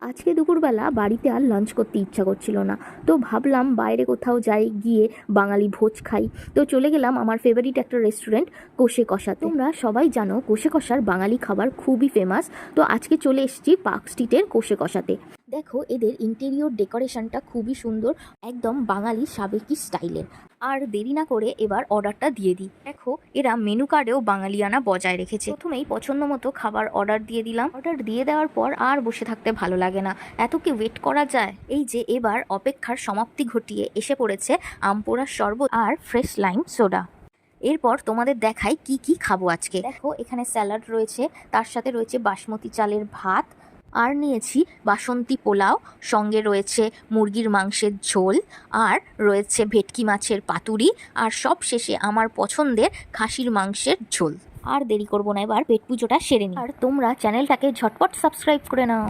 আজকে দুপুরবেলা বাড়িতে আর লাঞ্চ করতে ইচ্ছা করছিল না, তো ভাবলাম বাইরে কোথাও যাই, গিয়ে বাঙালি ভোজ খাই। তো চলে গেলাম আমার ফেভারিট একটা রেস্টুরেন্ট কোষে কষাতে। তোমরা সবাই জানো কোষে কষার বাঙালি খাবার খুবই ফেমাস। তো আজকে চলে এসেছি পার্ক স্ট্রিটের কোষে কষাতে। দেখো এদের ইন্টেরিয়র ডেকোরেশনটা খুবই সুন্দর, একদম বাঙালি সাবেকি স্টাইলের। আর দেরি না করে এবার অর্ডারটা দিয়ে দিই। দেখো এরা মেনু কার্ডেও বাঙালিয়ানা বজায় রেখেছে। প্রথমেই পছন্দ মতো খাবার অর্ডার দিয়ে দিলাম। অর্ডার দিয়ে দেওয়ার পর আর বসে থাকতে ভালো লাগে না, এত কি ওয়েট করা যায়। এই যে এবার অপেক্ষার সমাপ্তি ঘটিয়ে এসে পড়েছে আমপোড়ার শরবত আর ফ্রেশ লাইম সোডা। এরপর তোমাদের দেখাই কি কি খাবো আজকে। দেখো এখানে স্যালাড রয়েছে, তার সাথে রয়েছে বাসমতি চালের ভাত, আর নিয়েছি বাসন্তী পোলাও, সঙ্গে রয়েছে মুরগির মাংসের ঝোল, আর রয়েছে ভেটকি মাছের পাতুরি, আর সব শেষে আমার পছন্দের খাসির মাংসের ঝোল। আর দেরি করবো না, এবার পেট পুজোটা সেরে নিই। আর তোমরা চ্যানেলটাকে ঝটপট সাবস্ক্রাইব করে নাও।